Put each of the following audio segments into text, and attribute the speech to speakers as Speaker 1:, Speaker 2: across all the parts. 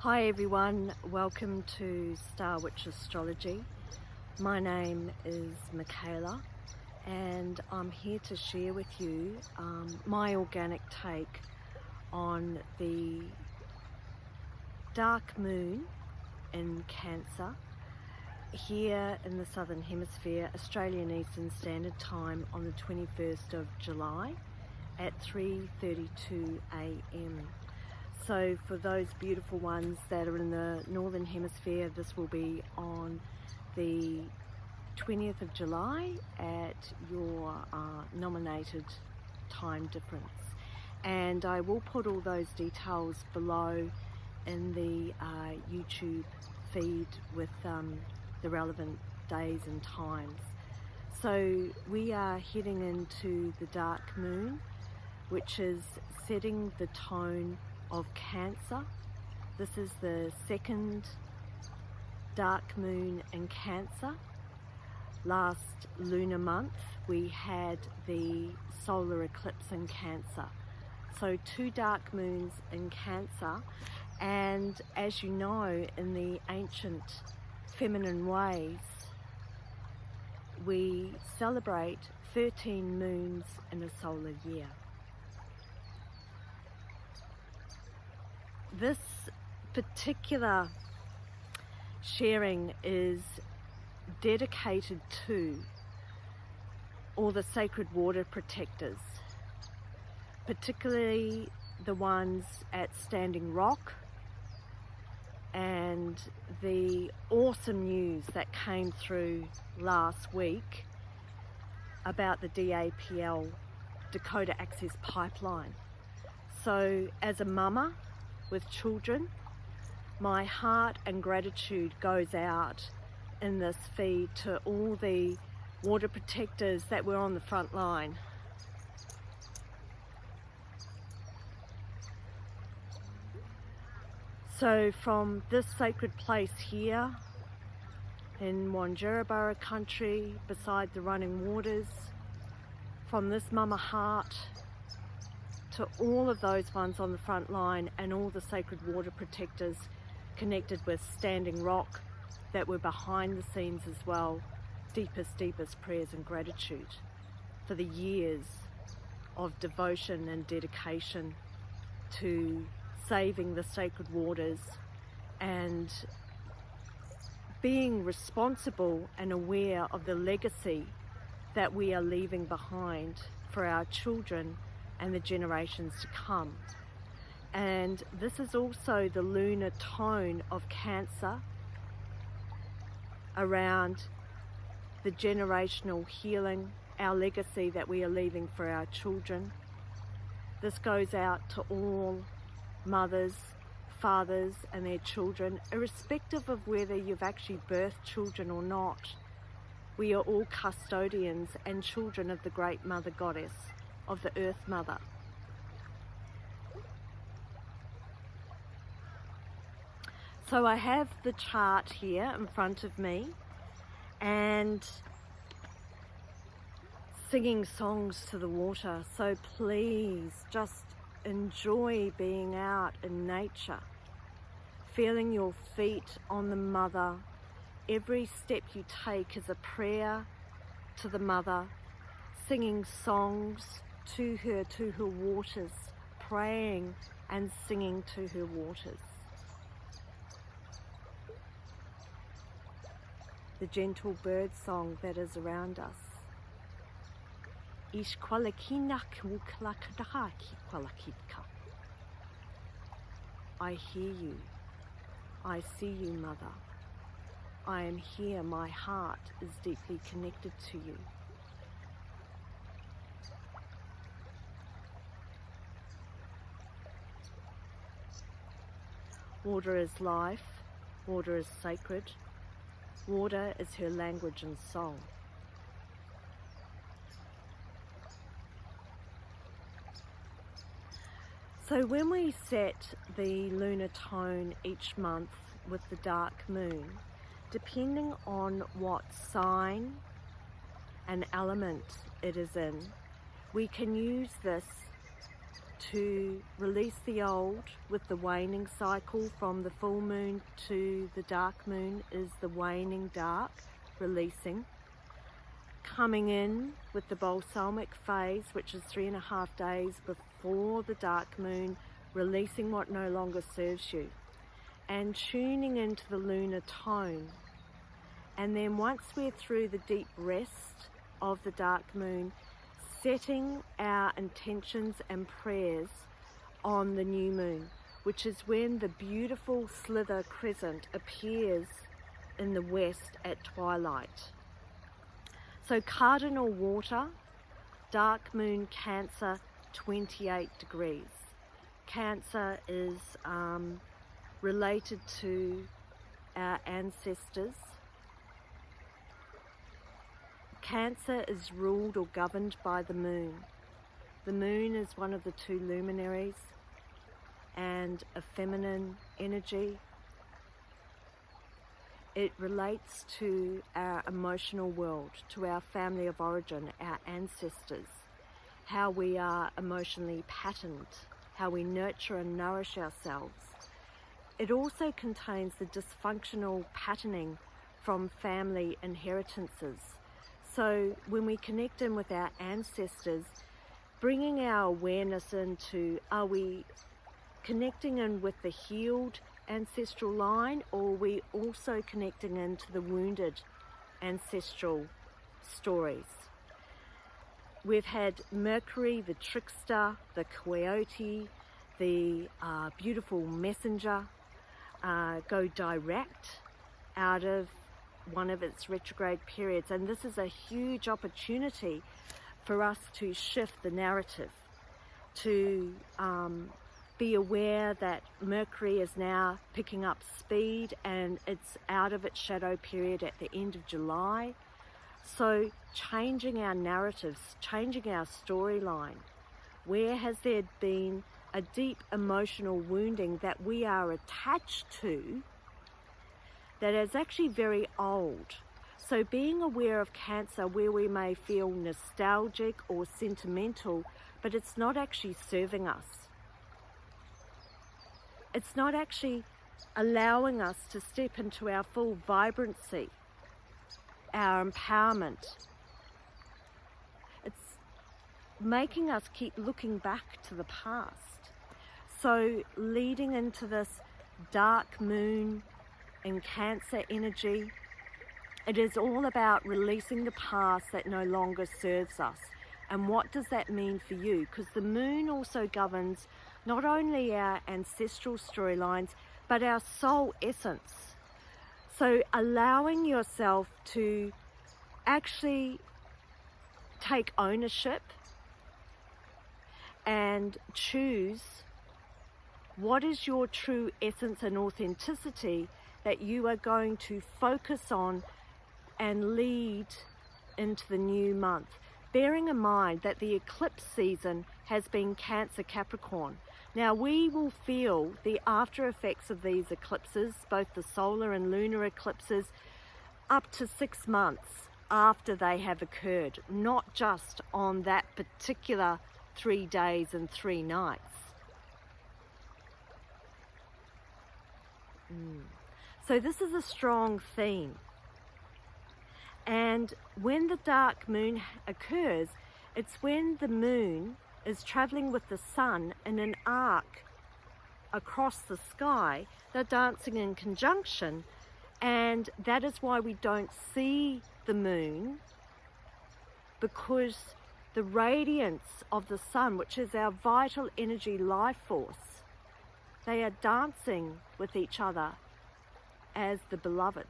Speaker 1: Hi everyone, welcome to Star Witch Astrology. My name is Mikailah and I'm here to share with you my organic take on the dark moon in Cancer here in the Southern Hemisphere, Australian Eastern Standard Time on the 21st of July at 3:32 a.m. So for those beautiful ones that are in the Northern Hemisphere, this will be on the 20th of July at your nominated time difference. And I will put all those details below in the YouTube feed with the relevant days and times. So we are heading into the dark moon, which is setting the tone of Cancer. This is the second dark moon in Cancer. Last lunar month we had the solar eclipse in Cancer. So two dark moons in Cancer, and as you know, in the ancient feminine ways, we celebrate 13 moons in a solar year. This particular sharing is dedicated to all the sacred water protectors, particularly the ones at Standing Rock, and the awesome news that came through last week about the DAPL, Dakota Access Pipeline. So as a mama with children, my heart and gratitude goes out in this feed to all the water protectors that were on the front line. So from this sacred place here in Wanjerabara country, beside the running waters, from this mama heart to all of those ones on the front line and all the sacred water protectors connected with Standing Rock that were behind the scenes as well, deepest prayers and gratitude for the years of devotion and dedication to saving the sacred waters and being responsible and aware of the legacy that we are leaving behind for our children and the generations to come. And this is also the lunar tone of Cancer around the generational healing, our legacy that we are leaving for our children. This goes out to all mothers, fathers and their children, irrespective of whether you've actually birthed children or not. We are all custodians and children of the Great Mother Goddess, of the Earth Mother. So I have the chart here in front of me and singing songs to the water. So please just enjoy being out in nature, feeling your feet on the Mother. Every step you take is a prayer to the Mother, singing songs to her waters, praying and singing to her waters. The gentle bird song that is around us. I hear you. I see you, Mother. I am here. My heart is deeply connected to you. Water is life. Water is sacred. Water is her language and song. So when we set the lunar tone each month with the dark moon, depending on what sign and element it is in, we can use this to release the old with the waning cycle. From the full moon to the dark moon is the waning dark, releasing. Coming in with the balsamic phase, which is 3.5 days before the dark moon, releasing what no longer serves you. And tuning into the lunar tone. And then once we're through the deep rest of the dark moon, setting our intentions and prayers on the new moon, which is when the beautiful slither crescent appears in the west at twilight. So Cardinal Water, dark moon Cancer, 28 degrees. Cancer is related to our ancestors. Cancer is ruled or governed by the moon. The moon is one of the two luminaries and a feminine energy. It relates to our emotional world, to our family of origin, our ancestors, how we are emotionally patterned, how we nurture and nourish ourselves. It also contains the dysfunctional patterning from family inheritances. So when we connect in with our ancestors, bringing our awareness into, are we connecting in with the healed ancestral line, or are we also connecting into the wounded ancestral stories? We've had Mercury, the trickster, the coyote, the beautiful messenger, go direct out of one of its retrograde periods, and this is a huge opportunity for us to shift the narrative, to be aware that Mercury is now picking up speed and it's out of its shadow period at the end of July. So changing our narratives, changing our storyline. Where has there been a deep emotional wounding that we are attached to that is actually very old? So being aware of Cancer, where we may feel nostalgic or sentimental, but it's not actually serving us. It's not actually allowing us to step into our full vibrancy, our empowerment. It's making us keep looking back to the past. So leading into this dark moon and Cancer energy, it is all about releasing the past that no longer serves us. And what does that mean for you? Because the moon also governs not only our ancestral storylines, but our soul essence. So allowing yourself to actually take ownership and choose what is your true essence and authenticity that you are going to focus on and lead into the new month. Bearing in mind that the eclipse season has been Cancer Capricorn. Now we will feel the after effects of these eclipses, both the solar and lunar eclipses, up to 6 months after they have occurred, not just on that particular 3 days and 3 nights. So this is a strong theme. And when the dark moon occurs, it's when the moon is traveling with the sun in an arc across the sky. They're dancing in conjunction, and that is why we don't see the moon, because the radiance of the sun, which is our vital energy life force, they are dancing with each other as the beloved.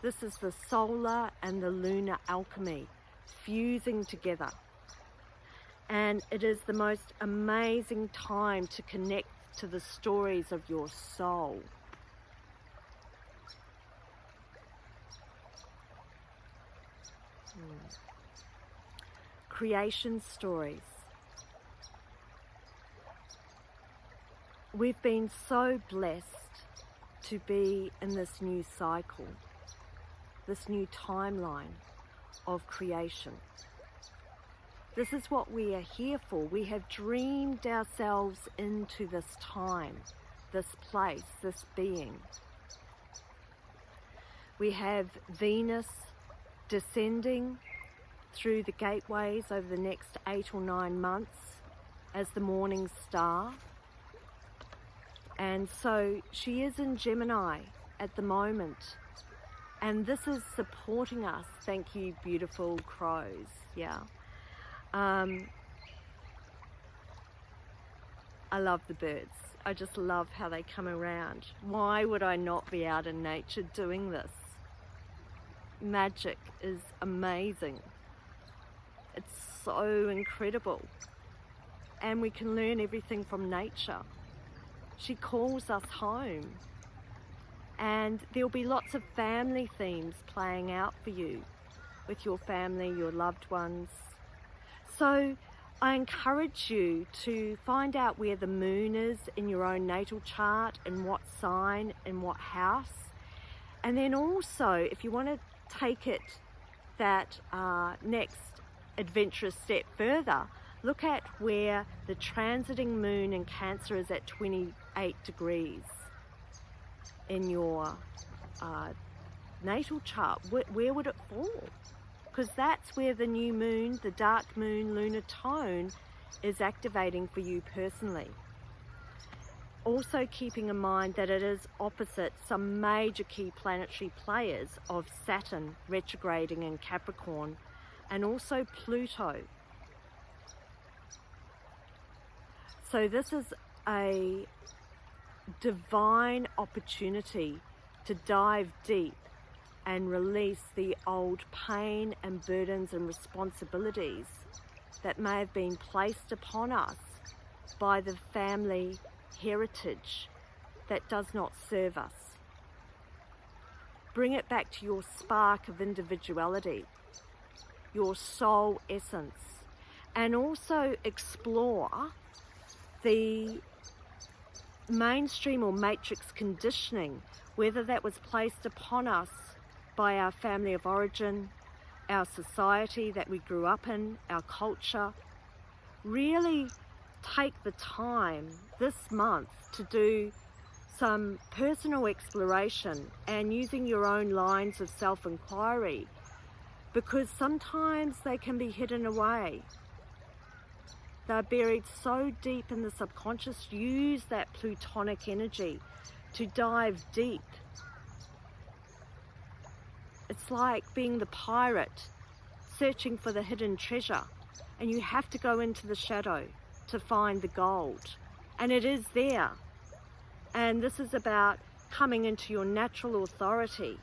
Speaker 1: This is the solar and the lunar alchemy fusing together. And it is the most amazing time to connect to the stories of your soul. Creation stories. We've been so blessed to be in this new cycle, this new timeline of creation. This is what we are here for. We have dreamed ourselves into this time, this place, this being. We have Venus descending through the gateways over the next 8 or 9 months as the morning star. And so she is in Gemini at the moment. And this is supporting us. Thank you, beautiful crows. Yeah. I love the birds. I just love how they come around. Why would I not be out in nature doing this? Magic is amazing. It's so incredible. And we can learn everything from nature. She calls us home. And there'll be lots of family themes playing out for you with your family, your loved ones. So I encourage you to find out where the moon is in your own natal chart and what sign and what house. And then also, if you want to take it that next adventurous step further, look at where the transiting moon in Cancer is at 28 degrees in your natal chart. Where would it fall? Because that's where the new moon, the dark moon, lunar tone, is activating for you personally. Also keeping in mind that it is opposite some major key planetary players of Saturn retrograding in Capricorn, and also Pluto. So this is a divine opportunity to dive deep and release the old pain and burdens and responsibilities that may have been placed upon us by the family heritage that does not serve us. Bring it back to your spark of individuality, your soul essence, and also explore the mainstream or matrix conditioning, whether that was placed upon us by our family of origin, our society that we grew up in, our culture. Really take the time this month to do some personal exploration and using your own lines of self-inquiry, because sometimes they can be hidden away. They're buried so deep in the subconscious. Use that plutonic energy to dive deep. It's like being the pirate searching for the hidden treasure, and you have to go into the shadow to find the gold, and it is there. And this is about coming into your natural authority.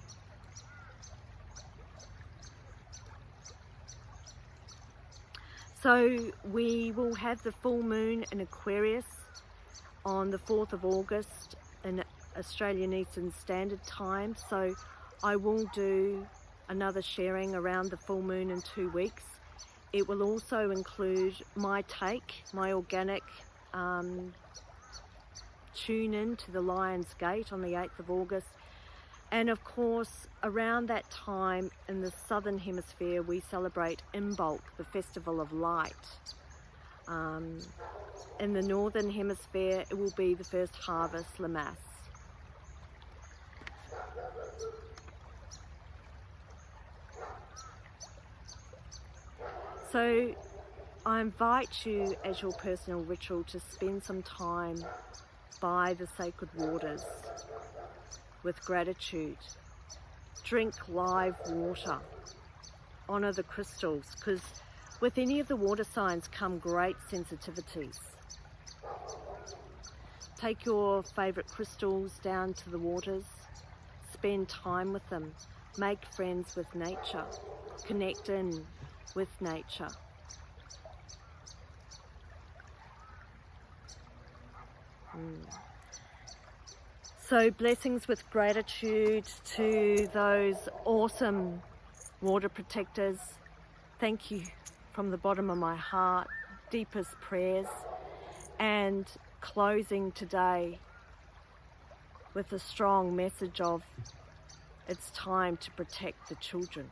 Speaker 1: So we will have the full moon in Aquarius on the 4th of August in Australian Eastern Standard Time. So I will do another sharing around the full moon in 2 weeks. It will also include my take, my organic tune in to the Lion's Gate on the 8th of August. And of course, around that time in the Southern Hemisphere, we celebrate Imbolc, the Festival of Light. In the Northern Hemisphere, it will be the first harvest, Lammas. So I invite you as your personal ritual to spend some time by the sacred waters with gratitude. Drink live water. Honor the crystals, because with any of the water signs come great sensitivities. Take your favorite crystals down to the waters. Spend time with them. Make friends with nature. Connect in with nature. So blessings with gratitude to those awesome water protectors. Thank you from the bottom of my heart, deepest prayers. And closing today with a strong message of it's time to protect the children.